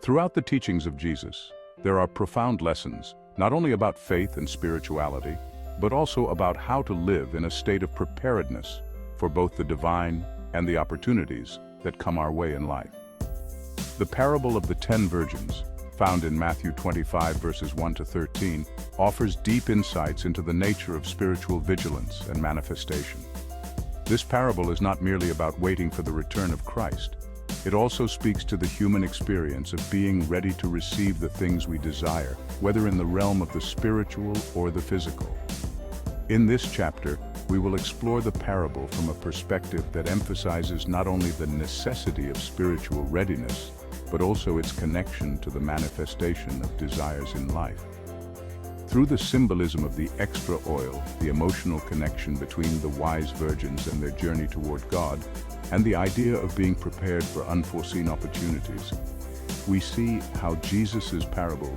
Throughout the teachings of Jesus, there are profound lessons, not only about faith and spirituality, but also about how to live in a state of preparedness for both the divine and the opportunities that come our way in life. The parable of the 10 virgins, found in Matthew 25 verses 1 to 13, offers deep insights into the nature of spiritual vigilance and manifestation. This parable is not merely about waiting for the return of Christ. It also speaks to the human experience of being ready to receive the things we desire, whether in the realm of the spiritual or the physical. In this chapter, we will explore the parable from a perspective that emphasizes not only the necessity of spiritual readiness, but also its connection to the manifestation of desires in life. Through the symbolism of the extra oil, the emotional connection between the wise virgins and their journey toward God, and the idea of being prepared for unforeseen opportunities, we see how Jesus' parable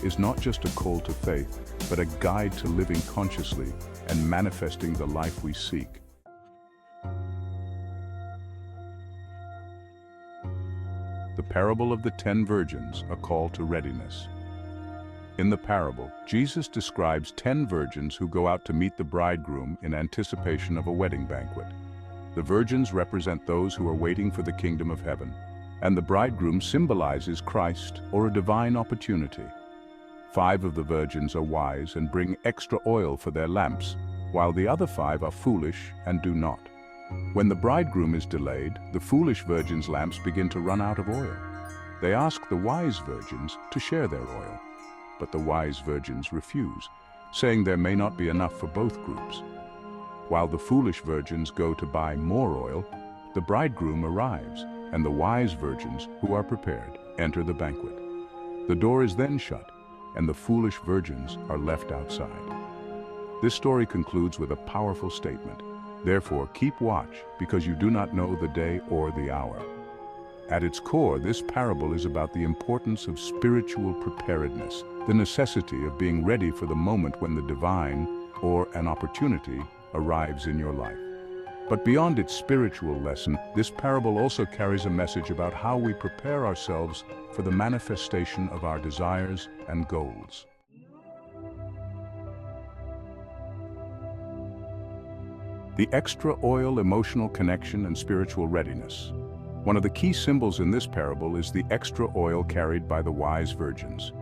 is not just a call to faith, but a guide to living consciously and manifesting the life we seek. The parable of the 10 virgins, a call to readiness. In the parable, Jesus describes 10 virgins who go out to meet the bridegroom in anticipation of a wedding banquet. The virgins represent those who are waiting for the kingdom of heaven, and the bridegroom symbolizes Christ or a divine opportunity. 5 of the virgins are wise and bring extra oil for their lamps, while the other 5 are foolish and do not. When the bridegroom is delayed, the foolish virgins' lamps begin to run out of oil. They ask the wise virgins to share their oil, but the wise virgins refuse, saying there may not be enough for both groups. While the foolish virgins go to buy more oil, the bridegroom arrives, and the wise virgins, who are prepared, enter the banquet. The door is then shut, and the foolish virgins are left outside. This story concludes with a powerful statement. Therefore, keep watch, because you do not know the day or the hour. At its core, this parable is about the importance of spiritual preparedness, the necessity of being ready for the moment when the divine, or an opportunity, arrives in your life. But beyond its spiritual lesson, this parable also carries a message about how we prepare ourselves for the manifestation of our desires and goals. The extra oil, emotional connection, and spiritual readiness. One of the key symbols in this parable is the extra oil carried by the wise virgins.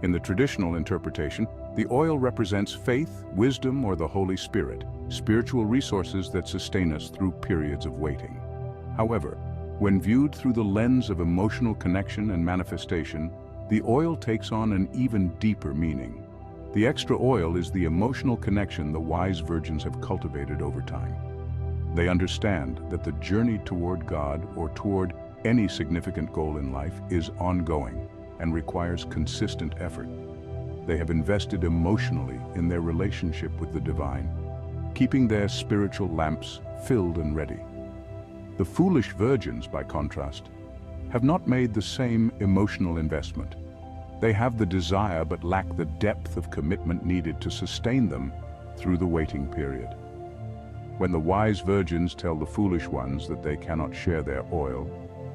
In the traditional interpretation, the oil represents faith, wisdom, or the Holy Spirit, spiritual resources that sustain us through periods of waiting. However, when viewed through the lens of emotional connection and manifestation, the oil takes on an even deeper meaning. The extra oil is the emotional connection the wise virgins have cultivated over time. They understand that the journey toward God or toward any significant goal in life is ongoing and requires consistent effort. They have invested emotionally in their relationship with the divine, keeping their spiritual lamps filled and ready. The foolish virgins, by contrast, have not made the same emotional investment. They have the desire but lack the depth of commitment needed to sustain them through the waiting period. When the wise virgins tell the foolish ones that they cannot share their oil,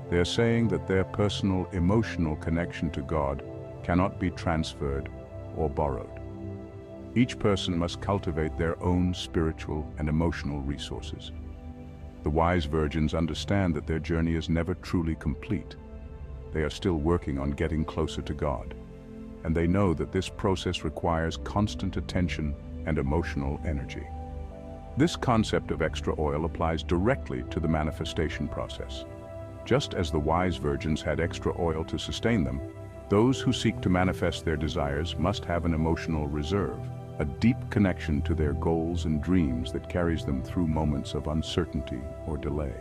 they are saying that their personal emotional connection to God cannot be transferred or borrowed. Each person must cultivate their own spiritual and emotional resources. The wise virgins understand that their journey is never truly complete. They are still working on getting closer to God, and they know that this process requires constant attention and emotional energy. This concept of extra oil applies directly to the manifestation process. Just as the wise virgins had extra oil to sustain them, those who seek to manifest their desires must have an emotional reserve, a deep connection to their goals and dreams that carries them through moments of uncertainty or delay.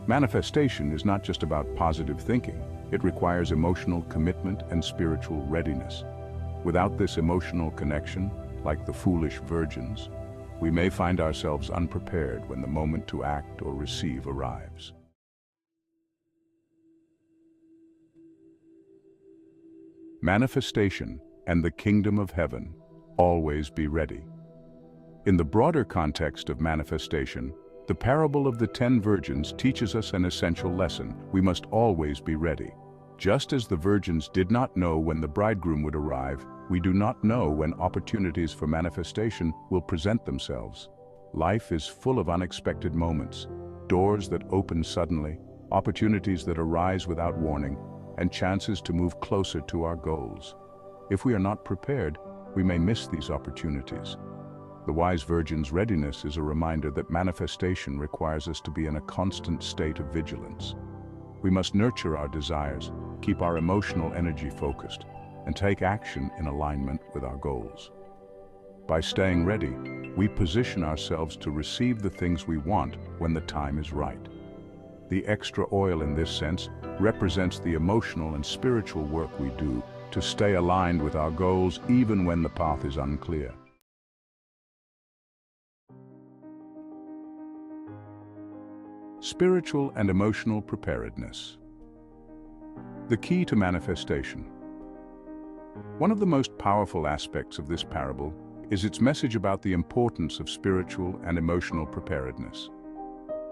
Manifestation is not just about positive thinking. It requires emotional commitment and spiritual readiness. Without this emotional connection, like the foolish virgins, we may find ourselves unprepared when the moment to act or receive arrives. Manifestation and the kingdom of heaven. Always be ready. In the broader context of manifestation, the parable of the 10 virgins teaches us an essential lesson. We must always be ready. Just as the virgins did not know when the bridegroom would arrive, we do not know when opportunities for manifestation will present themselves. Life is full of unexpected moments, doors that open suddenly, opportunities that arise without warning, and chances to move closer to our goals. If we are not prepared, we may miss these opportunities. The wise virgin's readiness is a reminder that manifestation requires us to be in a constant state of vigilance. We must nurture our desires, keep our emotional energy focused, and take action in alignment with our goals. By staying ready, we position ourselves to receive the things we want when the time is right. The extra oil in this sense represents the emotional and spiritual work we do to stay aligned with our goals even when the path is unclear. Spiritual and emotional preparedness. The key to manifestation. One of the most powerful aspects of this parable is its message about the importance of spiritual and emotional preparedness.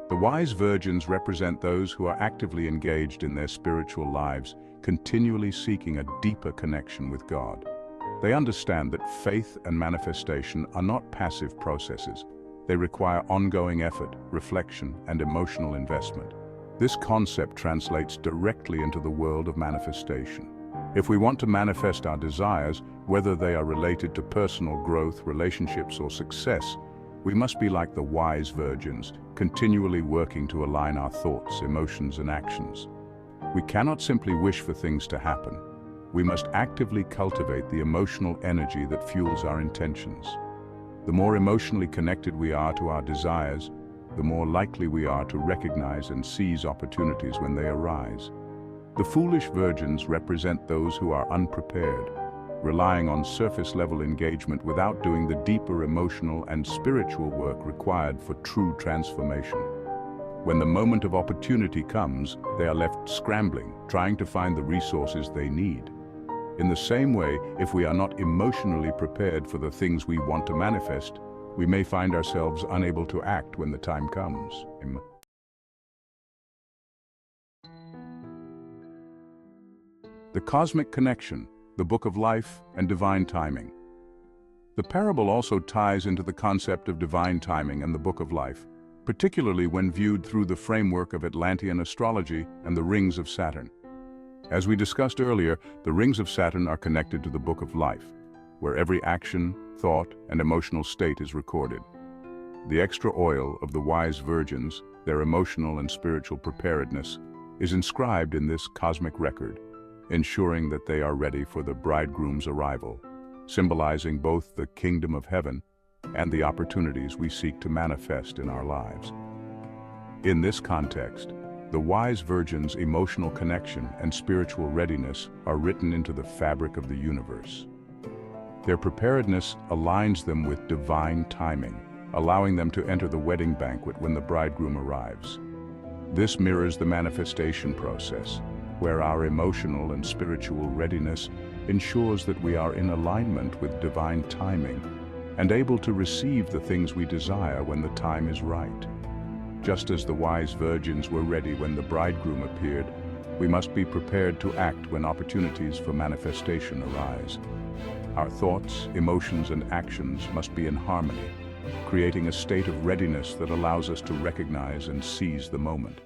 The wise virgins represent those who are actively engaged in their spiritual lives, continually seeking a deeper connection with God. They understand that faith and manifestation are not passive processes. They require ongoing effort, reflection, and emotional investment. This concept translates directly into the world of manifestation. If we want to manifest our desires, whether they are related to personal growth, relationships, or success, we must be like the wise virgins, continually working to align our thoughts, emotions, and actions. We cannot simply wish for things to happen. We must actively cultivate the emotional energy that fuels our intentions. The more emotionally connected we are to our desires, the more likely we are to recognize and seize opportunities when they arise. The foolish virgins represent those who are unprepared, relying on surface-level engagement without doing the deeper emotional and spiritual work required for true transformation. When the moment of opportunity comes, they are left scrambling, trying to find the resources they need. In the same way, if we are not emotionally prepared for the things we want to manifest, we may find ourselves unable to act when the time comes. The cosmic connection, the book of life, and divine timing. The parable also ties into the concept of divine timing and the book of life, particularly when viewed through the framework of Atlantean astrology and the rings of Saturn. As we discussed earlier, the rings of Saturn are connected to the book of life, where every action, thought, and emotional state is recorded. The extra oil of the wise virgins, their emotional and spiritual preparedness, is inscribed in this cosmic record, ensuring that they are ready for the bridegroom's arrival, symbolizing both the kingdom of heaven and the opportunities we seek to manifest in our lives. In this context, the wise virgin's emotional connection and spiritual readiness are written into the fabric of the universe. Their preparedness aligns them with divine timing, allowing them to enter the wedding banquet when the bridegroom arrives. This mirrors the manifestation process, where our emotional and spiritual readiness ensures that we are in alignment with divine timing and able to receive the things we desire when the time is right. Just as the wise virgins were ready when the bridegroom appeared, we must be prepared to act when opportunities for manifestation arise. Our thoughts, emotions, and actions must be in harmony, creating a state of readiness that allows us to recognize and seize the moment.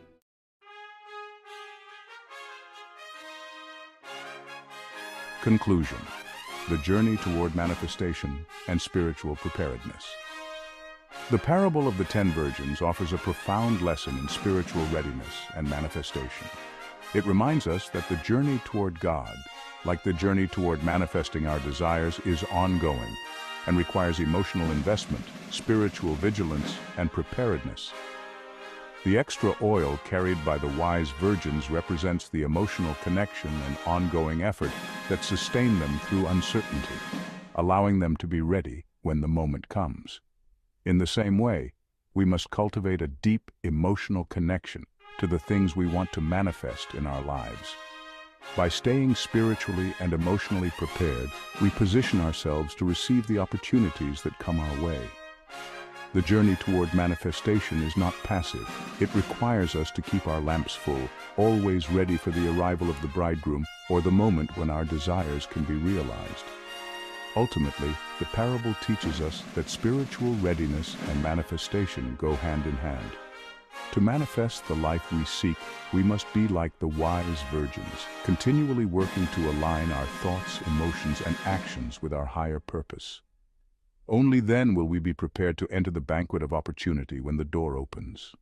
Conclusion: the journey toward manifestation and spiritual preparedness. The parable of the 10 virgins offers a profound lesson in spiritual readiness and manifestation. It reminds us that the journey toward God, like the journey toward manifesting our desires, is ongoing and requires emotional investment, spiritual vigilance, and preparedness. The extra oil carried by the wise virgins represents the emotional connection and ongoing effort that sustain them through uncertainty, allowing them to be ready when the moment comes. In the same way, we must cultivate a deep emotional connection to the things we want to manifest in our lives. By staying spiritually and emotionally prepared, we position ourselves to receive the opportunities that come our way. The journey toward manifestation is not passive. It requires us to keep our lamps full, always ready for the arrival of the bridegroom or the moment when our desires can be realized. Ultimately, the parable teaches us that spiritual readiness and manifestation go hand in hand. To manifest the life we seek, we must be like the wise virgins, continually working to align our thoughts, emotions, and actions with our higher purpose. Only then will we be prepared to enter the banquet of opportunity when the door opens.